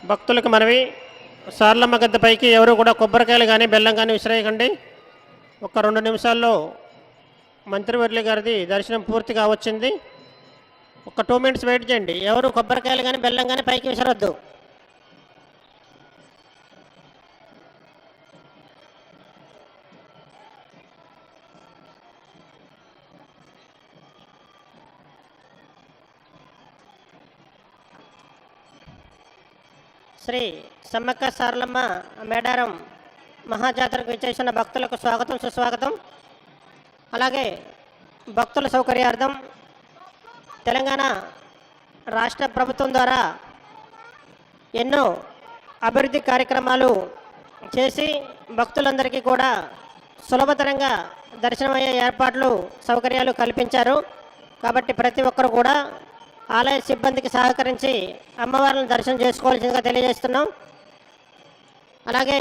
భక్తులకు మనవి, సార్లమ్మ గద్దె పైకి ఎవరు కూడా కొబ్బరికాయలు కానీ బెల్లం కానీ విసిరేయకండి. ఒక 2 నిమిషాల్లో మంత్రివర్యుల గారిది దర్శనం పూర్తిగా వచ్చింది. ఒక 2 మినిట్స్ వెయిట్ చేయండి. ఎవరు కొబ్బరికాయలు కానీ బెల్లం కానీ పైకి విసరొద్దు. శ్రీ సమ్మక్క సారలమ్మ మేడారం మహాజాతరకు ఇచ్చేసిన భక్తులకు స్వాగతం సుస్వాగతం. అలాగే భక్తుల సౌకర్యార్థం తెలంగాణ రాష్ట్ర ప్రభుత్వం ద్వారా ఎన్నో అభివృద్ధి కార్యక్రమాలు చేసి భక్తులందరికీ కూడా సులభతరంగా దర్శనమయ్యే ఏర్పాట్లు సౌకర్యాలు కల్పించారు. కాబట్టి ప్రతి ఒక్కరు కూడా ఆలయ సిబ్బందికి సహకరించి అమ్మవారిని దర్శనం చేసుకోవాల్సిందిగా తెలియజేస్తున్నాం. అలాగే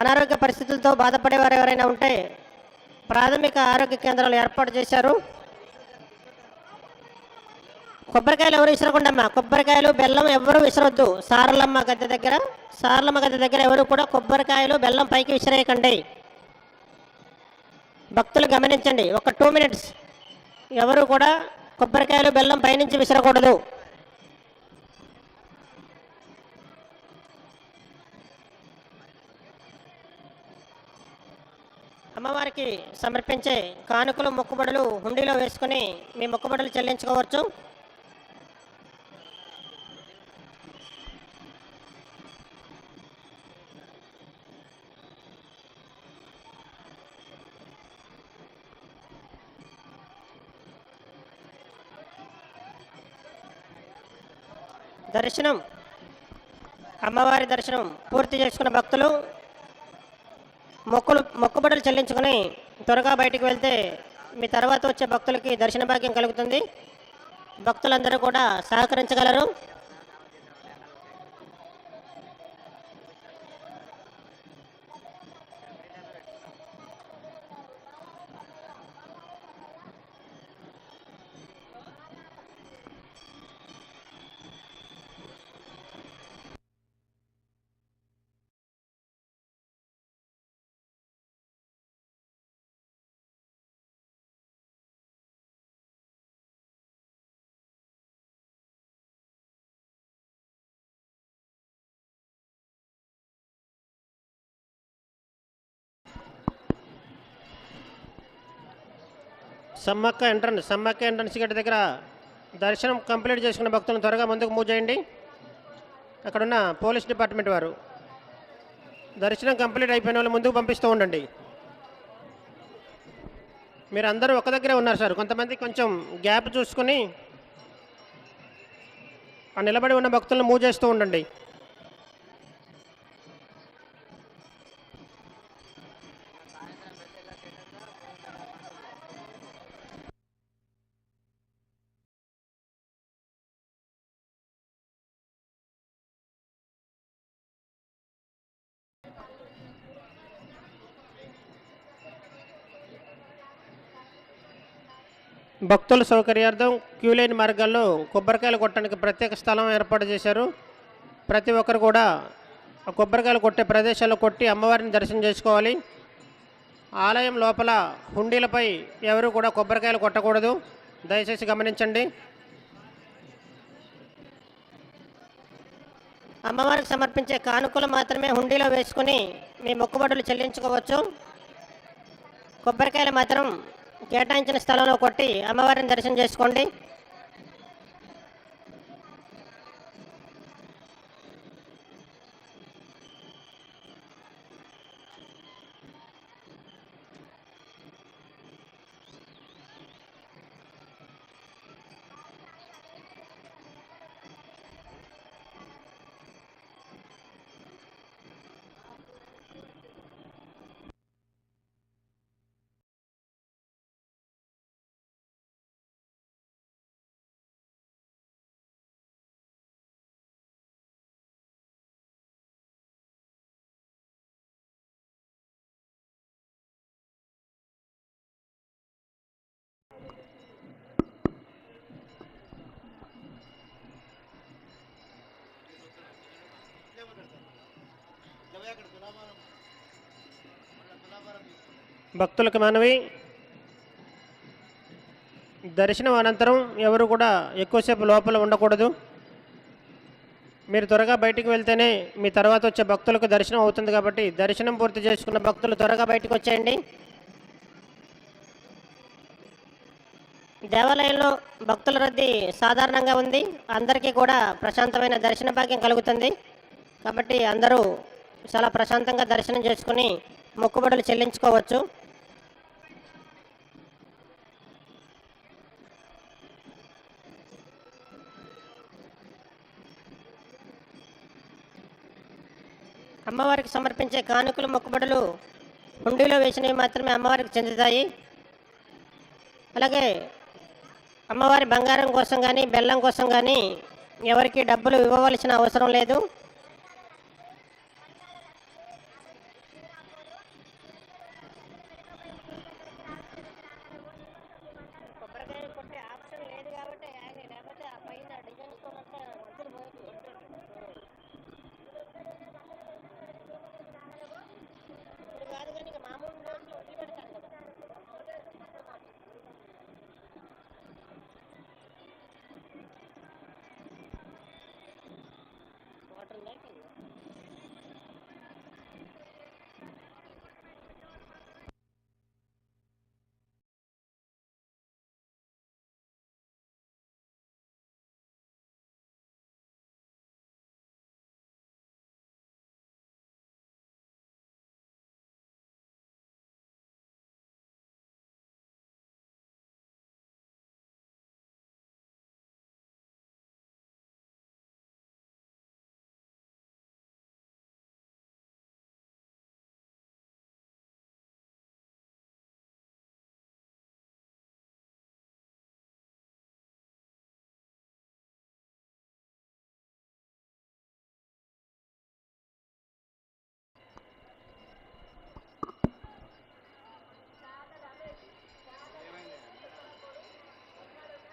అనారోగ్య పరిస్థితులతో బాధపడేవారు ఎవరైనా ఉంటే ప్రాథమిక ఆరోగ్య కేంద్రాలు ఏర్పాటు చేశారు. కొబ్బరికాయలు ఎవరు విసరకుండమ్మా, కొబ్బరికాయలు బెల్లం ఎవరు విసరొద్దు. సారలమ్మ గద్దె దగ్గర ఎవరు కూడా కొబ్బరికాయలు బెల్లం పైకి విసిరేయకండి. భక్తులు గమనించండి. ఒక 2 మినిట్స్ ఎవరు కూడా కొబ్బరికాయలు బెల్లం పైనుంచి విసరకూడదు. అమ్మవారికి సమర్పించే కానుకలు మొక్కుబడులు హుండీలో వేసుకుని మీ మొక్కుబడులు చెల్లించుకోవచ్చు. దర్శనం అమ్మవారి దర్శనం పూర్తి చేసుకున్న భక్తులు మొక్కుబడులు చెల్లించుకొని త్వరగా బయటికి వెళ్తే మీ తర్వాత వచ్చే భక్తులకి దర్శన భాగ్యం కలుగుతుంది. భక్తులందరూ కూడా సహకరించగలరు. సమ్మక్క ఎంట్రన్స్ గేట్ దగ్గర దర్శనం కంప్లీట్ చేసుకున్న భక్తులను త్వరగా ముందుకు మూవ్ చేయండి. అక్కడున్న పోలీస్ డిపార్ట్మెంట్ వారు దర్శనం కంప్లీట్ అయిపోయిన వాళ్ళు ముందుకు పంపిస్తూ ఉండండి. మీరు అందరూ ఒక దగ్గరే ఉన్నారు సార్. కొంతమంది కొంచెం గ్యాప్ చూసుకుని ఆ నిలబడి ఉన్న భక్తులను మూవ్ చేస్తూ ఉండండి. భక్తుల సౌకర్యార్థం క్యూ లైన్ మార్గాల్లో కొబ్బరికాయలు కొట్టడానికి ప్రత్యేక స్థలం ఏర్పాటు చేశారు. ప్రతి ఒక్కరు కూడా ఆ కొబ్బరికాయలు కొట్టే ప్రదేశాల్లో కొట్టి అమ్మవారిని దర్శనం చేసుకోవాలి. ఆలయం లోపల హుండీలపై ఎవరు కూడా కొబ్బరికాయలు కొట్టకూడదు. దయచేసి గమనించండి. అమ్మవారికి సమర్పించే కానుకలు మాత్రమే హుండీలో వేసుకుని మీ మొక్కుబడులు చెల్లించుకోవచ్చు. కొబ్బరికాయలు మాత్రం కేటాయించిన స్థలంలో కొట్టి అమ్మవారిని దర్శనం చేసుకోండి. భక్తులకు మనవి, దర్శనం అనంతరం ఎవరు కూడా ఎక్కువసేపు లోపల ఉండకూడదు. మీరు త్వరగా బయటికి వెళ్తేనే మీ తర్వాత వచ్చే భక్తులకు దర్శనం అవుతుంది. కాబట్టి దర్శనం పూర్తి చేసుకున్న భక్తులు త్వరగా బయటకు వచ్చేయండి. దేవాలయంలో భక్తుల రద్దీ సాధారణంగా ఉంది. అందరికీ కూడా ప్రశాంతమైన దర్శన భాగ్యం కలుగుతుంది. కాబట్టి అందరూ చాలా ప్రశాంతంగా దర్శనం చేసుకుని మొక్కుబడులు చెల్లించుకోవచ్చు. అమ్మవారికి సమర్పించే కానుకలు మొక్కుబడులు హుండీలో వేసినవి మాత్రమే అమ్మవారికి చెందుతాయి. అలాగే అమ్మవారి బంగారం కోసం కానీ బెల్లం కోసం కానీ ఎవరికి డబ్బులు ఇవ్వవలసిన అవసరం లేదు.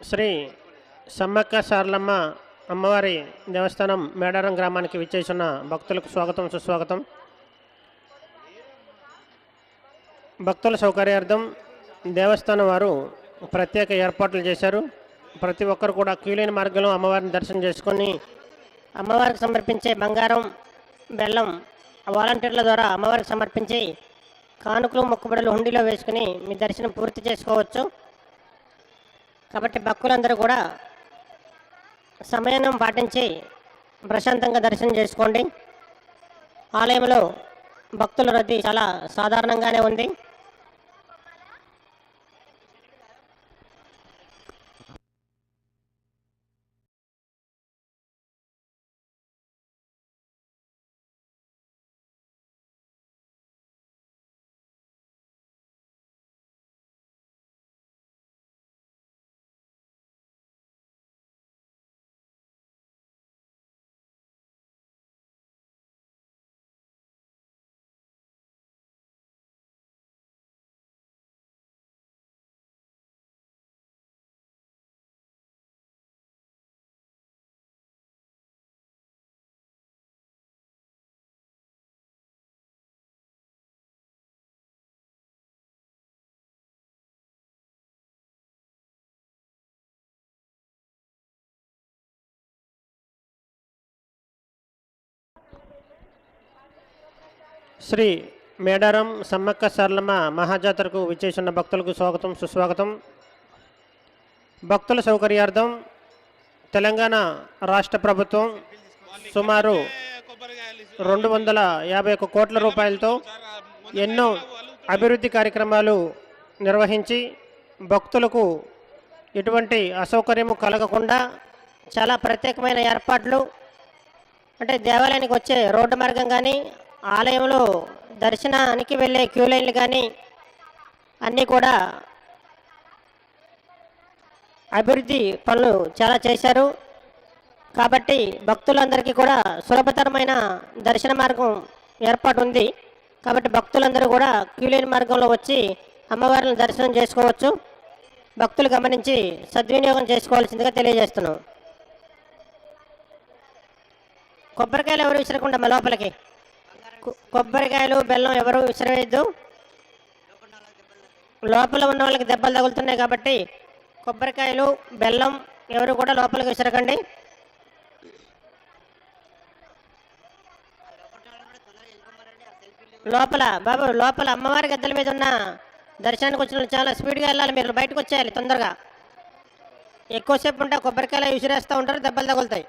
శ్రీ సమ్మక్క సారలమ్మ అమ్మవారి దేవస్థానం మేడారం గ్రామానికి విచ్చేసిన భక్తులకు స్వాగతం, సుస్వాగతం. భక్తుల సౌకర్యార్థం దేవస్థానం వారు ప్రత్యేక ఏర్పాట్లు చేశారు. ప్రతి ఒక్కరు కూడా క్యూలైన మార్గంలో అమ్మవారిని దర్శనం చేసుకొని అమ్మవారికి సమర్పించే బంగారం, బెల్లం వాలంటీర్ల ద్వారా అమ్మవారికి సమర్పించి కానుకలు మొక్కుబడులు హుండీలో వేసుకుని మీ దర్శనం పూర్తి చేసుకోవచ్చు. కాబట్టి భక్తులందరూ కూడా సమయం పాటించి ప్రశాంతంగా దర్శనం చేసుకోండి. ఆలయంలో భక్తుల రద్దీ చాలా సాధారణంగానే ఉంది. శ్రీ మేడారం సమ్మక్క సారలమ్మ మహాజాతరకు విచ్చేసిన భక్తులకు స్వాగతం, సుస్వాగతం. భక్తుల సౌకర్యార్థం తెలంగాణ రాష్ట్ర ప్రభుత్వం సుమారు 251 కోట్ల రూపాయలతో ఎన్నో అభివృద్ధి కార్యక్రమాలు నిర్వహించి భక్తులకు ఎటువంటి అసౌకర్యము కలగకుండా చాలా ప్రత్యేకమైన ఏర్పాట్లు, అంటే దేవాలయానికి వచ్చే రోడ్డు మార్గం కానీ ఆలయంలో దర్శనానికి వెళ్ళే క్యూ లైన్లు కానీ అన్నీ కూడా అభివృద్ధి పనులు చాలా చేశారు. కాబట్టి భక్తులందరికీ కూడా సులభతరమైన దర్శన మార్గం ఏర్పాటు ఉంది. కాబట్టి భక్తులందరూ కూడా క్యూ లైన్ మార్గంలో వచ్చి అమ్మవారిని దర్శనం చేసుకోవచ్చు. భక్తులు గమనించి సద్వినియోగం చేసుకోవాల్సిందిగా తెలియజేస్తున్నాం. కొబ్బరికాయలు ఎవరు విసరకుండా మా లోపలికి కొబ్బరికాయలు బెల్లం ఎవరు విసిరవేయద్దు. లోపల ఉన్న వాళ్ళకి దెబ్బలు తగులుతున్నాయి కాబట్టి కొబ్బరికాయలు బెల్లం ఎవరు కూడా లోపలికి విసరకండి. లోపల బాబు లోపల అమ్మవారి గద్దెల మీద ఉన్న దర్శనానికి వచ్చిన వాళ్ళు చాలా స్పీడ్గా వెళ్ళాలి. మీరు బయటకు వచ్చేయాలి తొందరగా. ఎక్కువసేపు ఉంటే కొబ్బరికాయలు విసిరేస్తూ ఉంటారు, దెబ్బలు తగులుతాయి.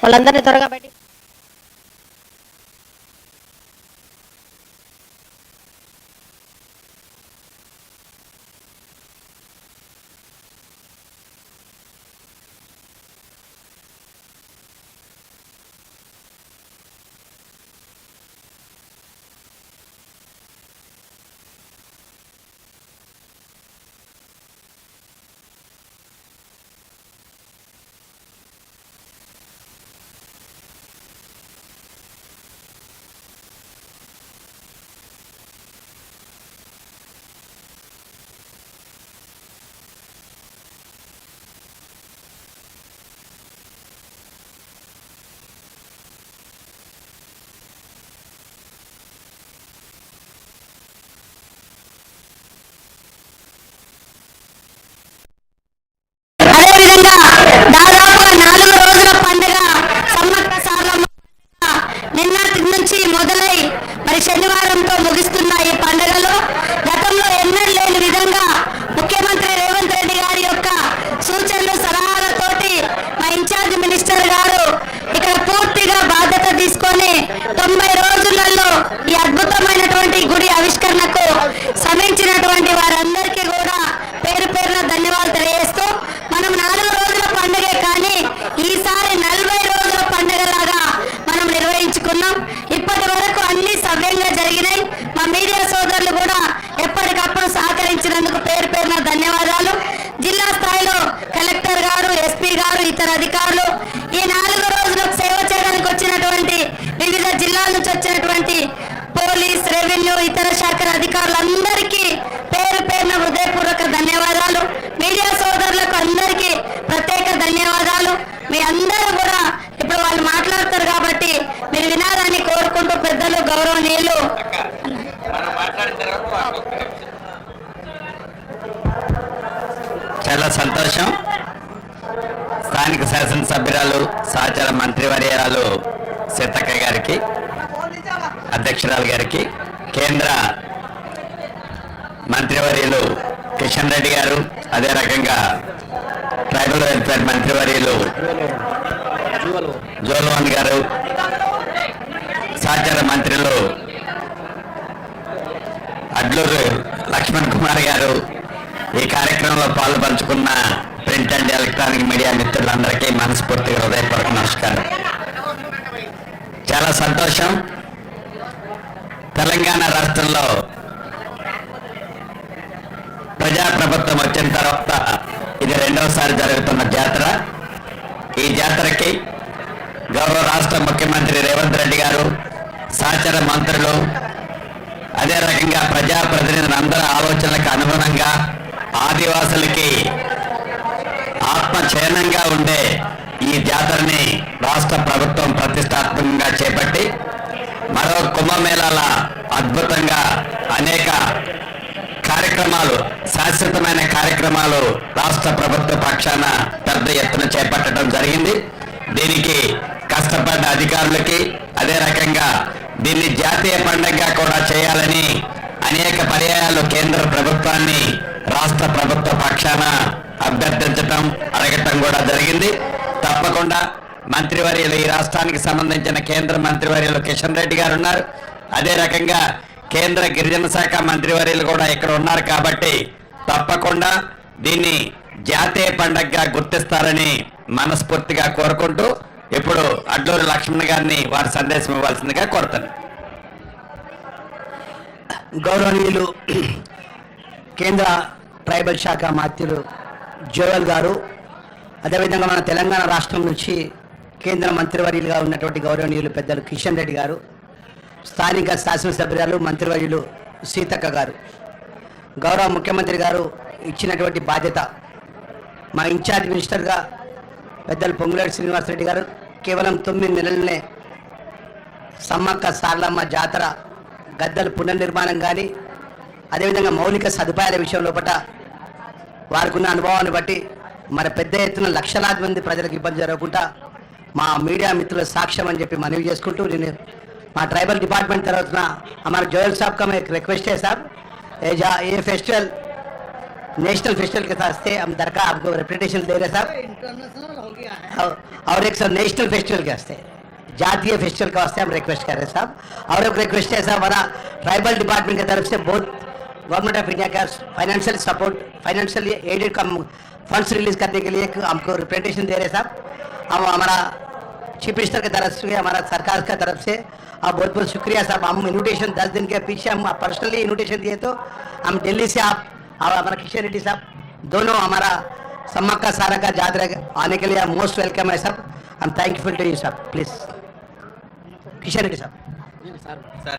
వాళ్ళందరినీ త్వరగా బయటికి అదేవిధంగా దాదాపుగా 4 రోజుల పండుగ సమ్మక్క సారలమ్మ నిన్నటి నుంచి మొదలై మరి శనివారంతో ముగిస్తున్న ఈ పండుగలో గతంలో ఎన్నడూ లేని విధంగా ముఖ్యమంత్రి రేవంత్ రెడ్డి గారి యొక్క సూచనలు సలహాలతోటి మా ఇన్ఛార్జ్ మినిస్టర్ గారు ఇక్కడ పూర్తిగా బాధ్యత తీసుకొని 90 రోజులలో ఈ అద్భుతమైనటువంటి గుడి ఆవిష్కరణకు శ్రమించినటువంటి వారందరికీ కూడా పేరు పేరున ధన్యవాదాలు తెలియజేస్తూ మనం 4 రోజుల పండుగే కానీ ఈసారి 40 రోజుల పండుగలాగా మనం నిర్వహించుకున్నాం. ఇప్పటి వరకు అన్ని సవ్యంగా జరిగినాయి. మా మీడియా సోదరులు కూడా ఎప్పటికప్పుడు సహకరించినందుకు పేరు పేరున ధన్యవాదాలు. జిల్లా స్థాయిలో కలెక్టర్ గారు, ఎస్పీ గారు, ఇతర అధికారులు ఈ 4 రోజులకు సేవ చేయడానికి వచ్చినటువంటి వివిధ జిల్లాల నుంచి వచ్చినటువంటి పోలీస్, రెవెన్యూ, ఇతర శాఖల అధికారులందరికీ పేరు పేరున హృదయపూర్వక ధన్యవాదాలు. మీడియా సోదరులకు అందరికీ ప్రత్యేక ధన్యవాదాలు. మీ అందరూ కూడా ఇప్పుడు వాళ్ళు మాట్లాడతారు కాబట్టి మీరు వినాలని కోరుకుంటూ పెద్దలు గౌరవనీయులు చాలా సంతోషం. స్థానిక శాసనసభ్యురాలు సహచార మంత్రివర్యాలు సీతక్క గారికి, అధ్యక్షురాలు గారికి, కేంద్ర మంత్రివర్యులు కిషన్ రెడ్డి గారు, అదే రకంగా ట్రైబల్ వెల్ఫేర్ మంత్రివర్యులు జోల్వాన్ గారు, సహచార మంత్రులు అడ్లూరు లక్ష్మణ్ కుమార్ గారు, ఈ కార్యక్రమంలో పాల్పంచుకున్న ప్రింట్ అండ్ ఎలక్ట్రానిక్ మీడియా మిత్రులందరికీ మనస్ఫూర్తిగా హృదయపూర్వక నమస్కారం. చాలా సంతోషం. తెలంగాణ రాష్ట్రంలో ప్రజాప్రభుత్వం వచ్చిన తర్వాత ఇది 2వసారి జరుగుతున్న జాతర. ఈ జాతరకి గౌరవ రాష్ట్ర ముఖ్యమంత్రి రేవంత్ రెడ్డి గారు, సహచర మంత్రులు, అదే రకంగా ప్రజాప్రతినిధులందరి ఆలోచనలకు అనుగుణంగా ఆదివాసులకి ఆత్మచయనంగా ఉండే ఈ జాతరని రాష్ట్ర ప్రభుత్వం ప్రతిష్టాత్మకంగా చేపట్టి మరో కుంభమేళాల అద్భుతంగా అనేక కార్యక్రమాలు, శాశ్వతమైన కార్యక్రమాలు రాష్ట్ర ప్రభుత్వ పక్షాన పెద్ద ఎత్తున చేపట్టడం జరిగింది. దీనికి కష్టపడ్డ అధికారులకి, అదే రకంగా దీన్ని జాతీయ పండుగగా కూడా చేయాలని అనేక పర్యాయాలు కేంద్ర ప్రభుత్వాన్ని రాష్ట్ర ప్రభుత్వ పక్షాన అభ్యర్థించటం, అడగటం కూడా జరిగింది. తప్పకుండా మంత్రివర్యులు, ఈ రాష్ట్రానికి సంబంధించిన కేంద్ర మంత్రివర్యులు కిషన్ రెడ్డి గారు ఉన్నారు. అదే రకంగా కేంద్ర గిరిజన శాఖ మంత్రివర్యులు కూడా ఇక్కడ ఉన్నారు. కాబట్టి తప్పకుండా దీన్ని జాతీయ పండుగగా గుర్తిస్తారని మనస్ఫూర్తిగా కోరుకుంటూ ఇప్పుడు అడ్లూరు లక్ష్మణ్ గారిని వారి సందేశం ఇవ్వాల్సిందిగా కోరుతాను. గౌరవనీయులు కేంద్ర ట్రైబల్ శాఖ మంత్రులు జోయల్ గారు, అదేవిధంగా మన తెలంగాణ రాష్ట్రం నుంచి కేంద్ర మంత్రివర్యులుగా ఉన్నటువంటి గౌరవనీయులు పెద్దలు కిషన్ రెడ్డి గారు, స్థానిక శాసనసభ్యురాలు మంత్రివర్యులు సీతక్క గారు, గౌరవ ముఖ్యమంత్రి గారు ఇచ్చినటువంటి బాధ్యత మా ఇన్ఛార్జ్ మినిస్టర్గా పెద్దలు పొంగులేటి శ్రీనివాసరెడ్డి గారు కేవలం 9 నెలలనే సమ్మక్క సారలమ్మ జాతర గద్దెల పునర్నిర్మాణం కానీ, అదేవిధంగా మౌలిక సదుపాయాల విషయం లోపల వారికి ఉన్న అనుభవాన్ని బట్టి మరి పెద్ద ఎత్తున లక్షలాది మంది ప్రజలకు ఇబ్బంది జరగకుండా మా మీడియా మిత్రుల సాక్ష్యం అని చెప్పి మనవి చేసుకుంటూ నేను మా ट्राइबल डिपार्टमेंट तरफ ना हमारे जोयल साहब का मैं एक रिक्वेस्ट है साहब, ये फेस्टिवल नेशनल फेस्टिवल के साथ से हम दरकार आपको रेपुटेशन दे रहे साहब, और एक सर नेशनल फेस्टिवल के वास्ते, जातीय फेस्टिवल के वास्ते हम रिक्वेस्ट कर रहे हैं साहब। और एक रिक्वेस्ट है साहब, हमारा ट्राइबल डिपार्टमेंट की तरफ से बहुत गवर्नमेंट ऑफ इंडिया का फाइनेंशियल सपोर्ट, फाइनेंशियली एडेड का फंड्स रिलीज करने के लिए हमको रिप्रेजेंटेशन दे रहे हैं साहब। हम हमारा चीफ मिनिस्टर की तरफ से, हमारा सरकार की तरफ से आप बहुत बहुत शुक्रिया साहब। हम इन्विटेशन 10 दिन के पीछे हम पर्सनली इन्विटेशन दिए, तो हम दिल्ली से आप और हमारा किशन रेड्डी साहब दोनों हमारा सम्मक्का सारका जात्रा आने के लिए मोस्ट वेलकम है साहब। हम थैंकफुल टू यू साहब। प्लीज किशन रेड्डी साहब। सर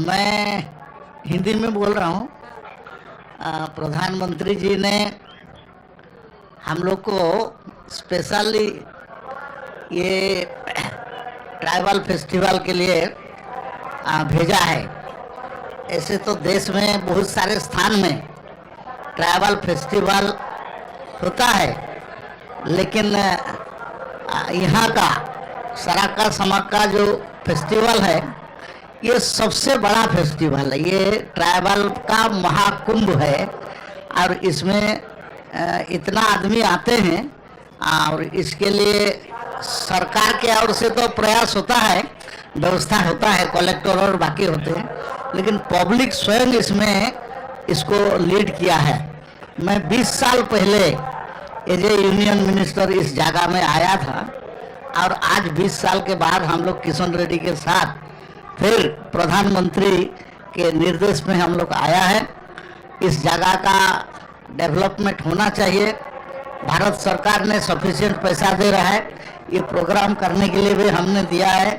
मैं हिंदी में बोल रहा हूँ। प्रधानमंत्री जी ने हम लोग को स्पेशली ये ट्राइबल फेस्टिवल के लिए भेजा है। ऐसे तो देश में बहुत सारे स्थान में ट्राइबल फेस्टिवल होता है, लेकिन यहाँ का सराका समक्का जो फेस्टिवल है ये सबसे बड़ा फेस्टिवल है। ये ट्राइबल का महाकुंभ है और इसमें इतना आदमी आते हैं और इसके लिए सरकार के ओर से तो प्रयास होता है, व्यवस्था होता है, कलेक्टर और बाकी होते हैं, लेकिन पब्लिक स्वयं इसमें इसको लीड किया है। मैं 20 साल पहले एज ए यूनियन मिनिस्टर इस जगह में आया था और आज 20 साल के बाद हम लोग किशन रेड्डी के साथ फिर प्रधानमंत्री के निर्देश में हम लोग आया है। इस जगह का डेवलपमेंट होना चाहिए। भारत सरकार ने सफिशिएंट पैसा दे रहा है, ये प्रोग्राम करने के लिए भी हमने दिया है,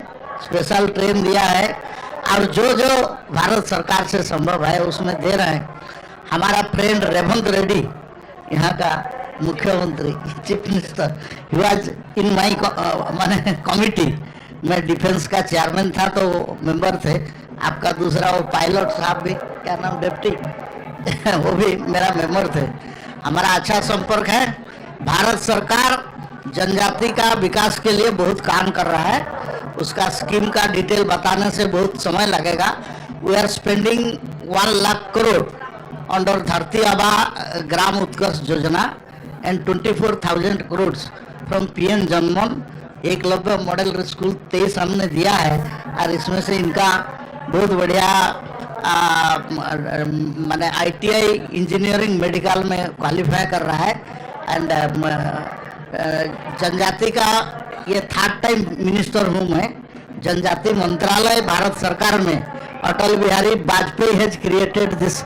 स्पेशल ट्रेन दिया है और जो जो भारत सरकार से संभव है उसमें दे रहे हैं। हमारा फ्रेंड रेवंत रेड्डी यहाँ का मुख्यमंत्री chief minister, he was in my many committee. मैं डिफेंस का चेयरमैन था तो मेंबर थे। आपका दूसरा वो पायलट साहब भी, क्या नाम, डिप्टी वो भी मेरा मेंबर थे। हमारा अच्छा संपर्क है। भारत सरकार जनजाति का विकास के लिए बहुत काम कर रहा है। उसका स्कीम का डिटेल बताने से बहुत समय लगेगा। We are spending 1 lakh crore under धरती आबा ग्राम उत्कर्ष योजना and 24,000 crore from PM Janman Eklavya model school 23 हमने दिया है और इसमें से इनका बहुत बढ़िया माने ITI इंजीनियरिंग मेडिकल में क्वालिफाई कर रहा है। एंड जनजाति का ये 3rd टाइम मिनिस्टर हूँ मैं। जनजाति मंत्रालय भारत सरकार में Atal Bihari Vajpayee has created this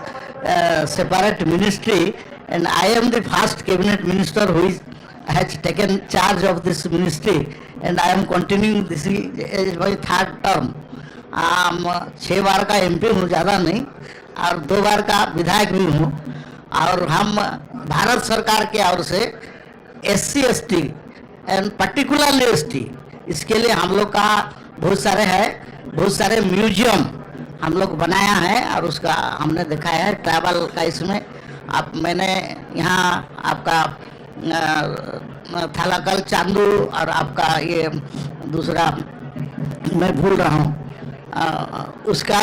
separate ministry and I am the first cabinet minister who has taken charge of this ministry and I am continuing this is my 3rd term। 6 बार का MP हूँ, ज़्यादा नहीं, और 2 बार का विधायक भी हूँ। और हम भारत सरकार के ओर से SC ST and particularly ST इसके लिए हम लोग का बहुत सारे है, बहुत सारे म्यूजियम हम लोग बनाया है और उसका हमने दिखाया है ट्रैवल का। इसमें आप मैंने यहाँ आपका थालाकल चांदू और आपका ये दूसरा मैं भूल रहा हूँ उसका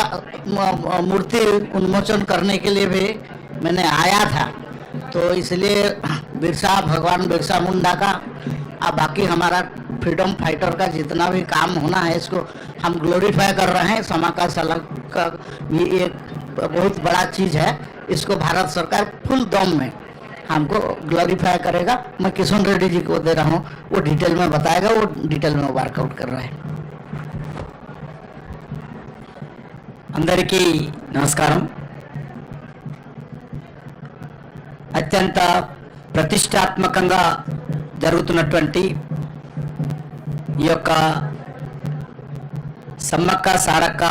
मूर्ति उन्मोचन करने के लिए भी मैंने आया था। तो इसलिए भगवान बिरसा मुंडा का अब बाकी हमारा फ्रीडम फाइटर का जितना भी काम होना है इसको हम ग्लोरीफाई कर रहे हैं। समाका सलग का भी एक बहुत बड़ा चीज़ है, इसको भारत सरकार फुल दम में हमको ग्लोरीफाई करेगा। मैं किशन रेड्डी जी को दे रहा हूँ, वो डिटेल में बताएगा, वो डिटेल में वर्कआउट कर रहा है। అందరికీ నమస్కారం। అత్యంత ప్రతిష్టాత్మకంగా జరుగుతున్నటువంటి ఈ యొక్క సమ్మక్క సారక్క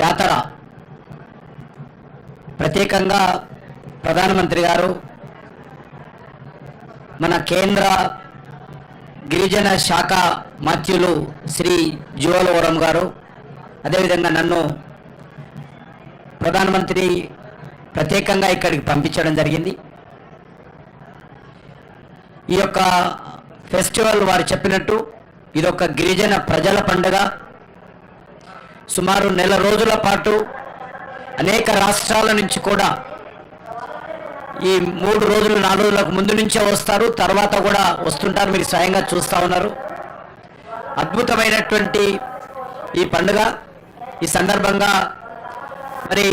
జాతర ప్రత్యేకంగా ప్రధానమంత్రి గారు మన కేంద్ర గిరిజన శాఖ మంత్రులు శ్రీ జువలవరం గారు, అదేవిధంగా నన్ను ప్రధానమంత్రి ప్రత్యేకంగా ఇక్కడికి పంపించడం జరిగింది। ఈ యొక్క ఫెస్టివల్ వారు చెప్పినట్టు ఇదొక గిరిజన ప్రజల పండుగ। సుమారు నెల రోజుల పాటు అనేక రాష్ట్రాల నుంచి కూడా ఈ 3 రోజులు 4 రోజులకు ముందు నుంచే వస్తారు, తర్వాత కూడా వస్తుంటారు. మీరు స్వయంగా చూస్తూ ఉన్నారు. అద్భుతమైనటువంటి ఈ పండుగ. ఈ సందర్భంగా మరి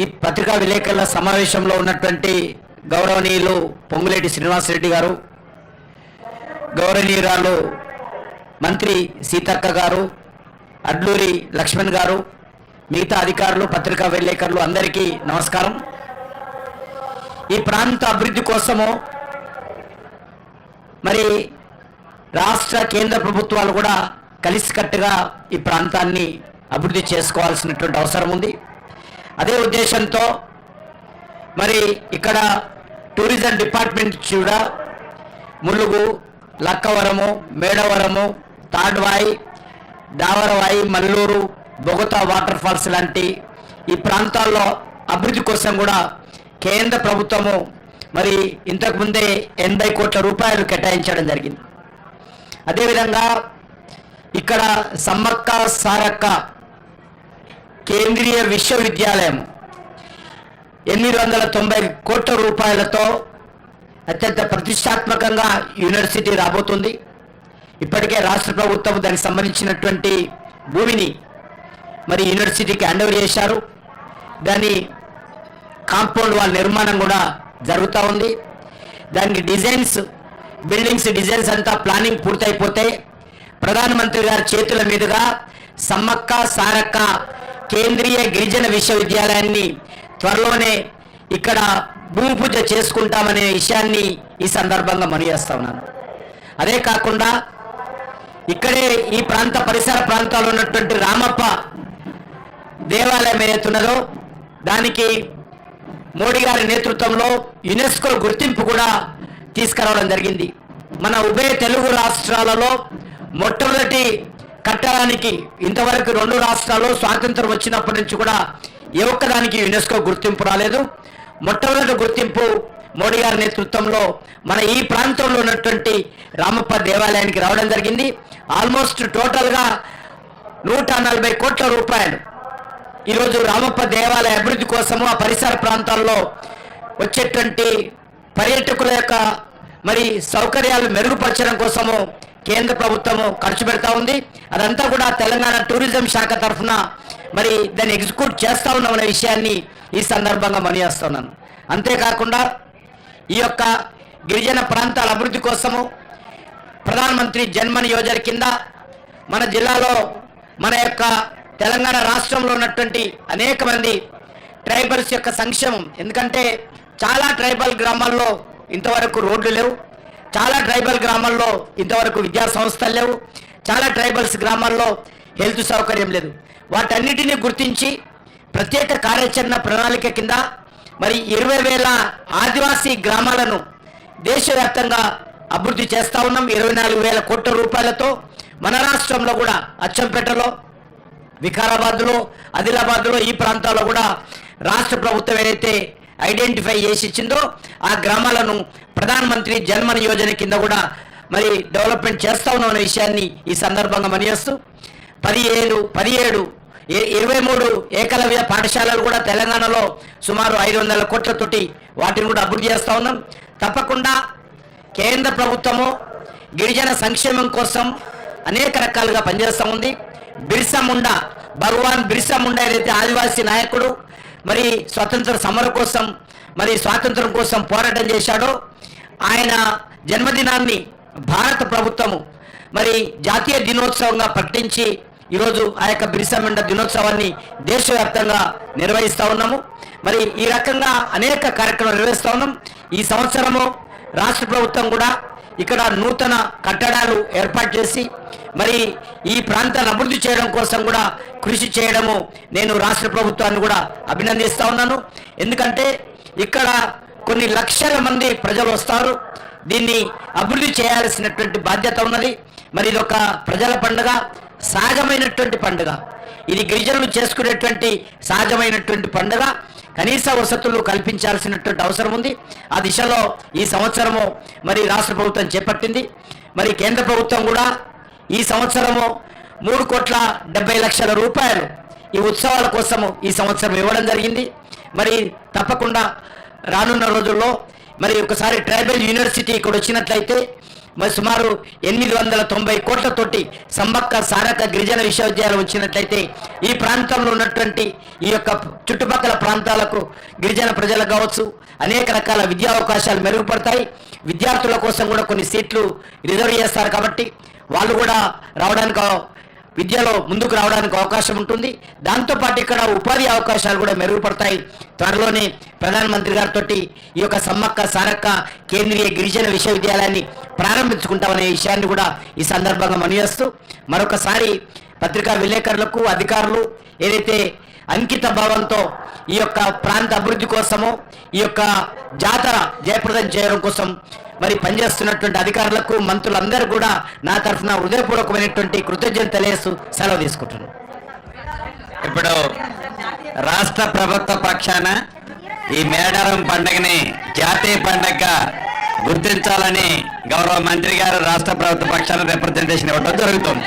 ఈ పత్రికా విలేకరుల సమావేశంలో ఉన్నటువంటి గౌరవనీయులు పొంగులేటి శ్రీనివాసరెడ్డి గారు, గౌరవనీయురాలు మంత్రి సీతక్క గారు, అడ్లూరి లక్ష్మణ్ గారు, మిగతా అధికారులు, పత్రికా విలేకరులు అందరికీ నమస్కారం. ఈ ప్రాంత అభివృద్ధి కోసము మరి రాష్ట్ర కేంద్ర ప్రభుత్వాలు కూడా కలిసికట్టుగా ఈ ప్రాంతాన్ని అభివృద్ధి చేసుకోవాల్సినటువంటి అవసరం ఉంది. అదే ఉద్దేశంతో మరి ఇక్కడ టూరిజం డిపార్ట్మెంట్ కూడా ములుగు, లక్కవరము, మేడవరము, తాడ్వాయి, దావరవాయి, మల్లూరు, బొగతా వాటర్ ఫాల్స్ లాంటి ఈ ప్రాంతాల్లో అభివృద్ధి కోసం కూడా కేంద్ర ప్రభుత్వము మరి ఇంతకుముందే 80 కోట్ల రూపాయలు కేటాయించడం జరిగింది. అదేవిధంగా ఇక్కడ సమ్మక్క సారక్క కేంద్రీయ విశ్వవిద్యాలయం 890 కోట్ల రూపాయలతో అత్యంత ప్రతిష్టాత్మకంగా యూనివర్సిటీ రాబోతుంది. ఇప్పటికే రాష్ట్ర ప్రభుత్వం దానికి సంబంధించినటువంటి భూమిని మరి యూనివర్సిటీకి హ్యాండ్ ఓవర్ చేశారు. దాని కాంపౌండ్ వాల్ నిర్మాణం కూడా జరుగుతూ ఉంది. దానికి బిల్డింగ్స్ డిజైన్స్ అంతా ప్లానింగ్ పూర్తయిపోతే ప్రధానమంత్రి గారి చేతుల మీదుగా సమ్మక్క సారక్క కేంద్రీయ గిరిజన విశ్వవిద్యాలయాన్ని త్వరలోనే ఇక్కడ భూమి పూజ చేసుకుంటామనే విషయాన్ని ఈ సందర్భంగా మనవిచేస్తా ఉన్నాను. అదే కాకుండా ఇక్కడే ఈ ప్రాంత పరిసర ప్రాంతాల్లో ఉన్నటువంటి రామప్ప దేవాలయం ఏదైతున్నదో దానికి మోడీ గారి నేతృత్వంలో యునెస్కో గుర్తింపు కూడా తీసుకురావడం జరిగింది. మన ఉభయ తెలుగు రాష్ట్రాలలో మొట్టమొదటి కట్టడానికి ఇంతవరకు 2 రాష్ట్రాల్లో స్వాతంత్రం వచ్చినప్పటి నుంచి కూడా ఏ ఒక్కదానికి యునెస్కో గుర్తింపు రాలేదు. మొట్టమొదటి గుర్తింపు మోడీ గారి నేతృత్వంలో మన ఈ ప్రాంతంలో ఉన్నటువంటి రామప్ప దేవాలయానికి రావడం జరిగింది. ఆల్మోస్ట్ టోటల్గా 140 కోట్ల రూపాయలు ఈరోజు రామప్ప దేవాలయ అభివృద్ధి కోసము ఆ పరిసర ప్రాంతాల్లో వచ్చేటువంటి పర్యాటకుల యొక్క మరి సౌకర్యాలు మెరుగుపరచడం కోసము కేంద్ర ప్రభుత్వము ఖర్చు పెడతా ఉంది. అదంతా కూడా తెలంగాణ టూరిజం శాఖ తరఫున మరి దాన్ని ఎగ్జిక్యూట్ చేస్తా ఉన్నామనే విషయాన్ని ఈ సందర్భంగా మనవిస్తున్నాను. అంతేకాకుండా ఈ యొక్క గిరిజన ప్రాంతాల అభివృద్ధి కోసము ప్రధానమంత్రి జన్మన్ యోజన కింద మన జిల్లాలో మన యొక్క తెలంగాణ రాష్ట్రంలో ఉన్నటువంటి అనేక మంది ట్రైబల్స్ యొక్క సంక్షేమం, ఎందుకంటే చాలా ట్రైబల్ గ్రామాల్లో ఇంతవరకు రోడ్లు లేవు, చాలా ట్రైబల్ గ్రామాల్లో ఇంతవరకు విద్యా సంస్థలు లేవు, చాలా ట్రైబల్స్ గ్రామాల్లో హెల్త్ సౌకర్యం లేదు. వాటన్నిటిని గుర్తించి ప్రత్యేక కార్యాచరణ ప్రణాళిక కింద మరి 20,000 ఆదివాసీ గ్రామాలను దేశవ్యాప్తంగా అభివృద్ధి చేస్తా ఉన్నాం. 24,000 కోట్ల రూపాయలతో మన రాష్ట్రంలో కూడా అచ్చంపేటలో, వికారాబాద్లో, ఆదిలాబాద్లో ఈ ప్రాంతాల్లో కూడా రాష్ట్ర ప్రభుత్వం ఏదైతే ఐడెంటిఫై చేసి ఇచ్చిందో ఆ గ్రామాలను ప్రధానమంత్రి జన్మన్ యోజన కింద కూడా మరి డెవలప్మెంట్ చేస్తా ఉన్నాం అనే విషయాన్ని ఈ సందర్భంగా మనవిస్తూ 23 ఏకలవ్య పాఠశాలలు కూడా తెలంగాణలో సుమారు 500 కోట్లతోటి వాటిని కూడా అభివృద్ధి చేస్తా ఉన్నాం. తప్పకుండా కేంద్ర ప్రభుత్వము గిరిజన సంక్షేమం కోసం అనేక రకాలుగా పనిచేస్తూ ఉంది. భగవాన్ బిర్సా ముండా ఏదైతే ఆదివాసీ నాయకుడు మరి స్వాతంత్ర సమర కోసం మరి స్వాతంత్రం కోసం పోరాటం చేశాడో ఆయన జన్మదినాన్ని భారత ప్రభుత్వము మరి జాతీయ దినోత్సవంగా ప్రకటించి ఈరోజు ఆ యొక్క బిర్సా ముండా దినోత్సవాన్ని దేశవ్యాప్తంగా నిర్వహిస్తూ ఉన్నాము. మరి ఈ రకంగా అనేక కార్యక్రమాలు నిర్వహిస్తూ ఉన్నాం. ఈ సంవత్సరము రాష్ట్ర ప్రభుత్వం కూడా ఇక్కడ నూతన కట్టడాలు ఏర్పాటు చేసి మరి ఈ ప్రాంతాన్ని అభివృద్ధి చేయడం కోసం కూడా కృషి చేయడము నేను రాష్ట్ర ప్రభుత్వాన్ని కూడా అభినందిస్తూ ఉన్నాను. ఎందుకంటే ఇక్కడ కొన్ని లక్షల మంది ప్రజలు వస్తారు, దీన్ని అభివృద్ధి చేయాల్సినటువంటి బాధ్యత ఉన్నది. మరి ఇది ఒక ప్రజల పండుగ, సహజమైనటువంటి పండుగ, ఇది గిరిజనులు చేసుకునేటువంటి సహజమైనటువంటి పండుగ. కనీస వసతులు కల్పించాల్సినటువంటి అవసరం ఉంది. ఆ దిశలో ఈ సంవత్సరము మరి రాష్ట్ర ప్రభుత్వం చేపట్టింది. మరి కేంద్ర ప్రభుత్వం కూడా ఈ సంవత్సరము 3,70,00,000 రూపాయలు ఈ ఉత్సవాల కోసము ఈ సంవత్సరం ఇవ్వడం జరిగింది. మరి తప్పకుండా రానున్న రోజుల్లో మరి ఒకసారి ట్రైబల్ యూనివర్సిటీ ఇక్కడ వచ్చినట్లయితే మరి సుమారు 890 కోట్లతోటి సమ్మక్క సారక్క గిరిజన విశ్వవిద్యాలయం వచ్చినట్లయితే ఈ ప్రాంతంలో ఉన్నటువంటి ఈ యొక్క చుట్టుపక్కల ప్రాంతాలకు గిరిజన ప్రజలకు కావచ్చు అనేక రకాల విద్యా అవకాశాలు మెరుగుపడతాయి. విద్యార్థుల కోసం కూడా కొన్ని సీట్లు రిజర్వ్ చేస్తారు కాబట్టి వాళ్ళు కూడా రావడానికి విద్యలో ముందుకు రావడానికి అవకాశం ఉంటుంది. దాంతోపాటు ఇక్కడ ఉపాధి అవకాశాలు కూడా మెరుగుపడతాయి. త్వరలోనే ప్రధానమంత్రి గారితో ఈ యొక్క సమ్మక్క సారక్క కేంద్రీయ గిరిజన విశ్వవిద్యాలయాన్ని ప్రారంభించుకుంటామనే విషయాన్ని కూడా ఈ సందర్భంగా మనవిస్తూ మరొకసారి పత్రికా విలేకరులకు అధికారులు ఏదైతే అంకిత భావంతో ఈ యొక్క ప్రాంత అభివృద్ధి కోసమో ఈ యొక్క జాతర జయప్రదం చేయడం కోసం మరి పనిచేస్తున్నటువంటి అధికారులకు మంత్రులందరూ కూడా నా తరఫున హృదయపూర్వకమైనటువంటి కృతజ్ఞతలు తెలియజేస్తూ సెలవు తీసుకుంటున్నాను. ఇప్పుడు రాష్ట్ర ప్రభుత్వ పక్షాన ఈ మేడారం పండుగని జాతీయ పండుగగా గుర్తించాలని గౌరవ మంత్రి గారు రాష్ట్ర ప్రభుత్వ పక్షాన రిప్రజెంటేషన్ ఇవ్వడం జరుగుతుంది.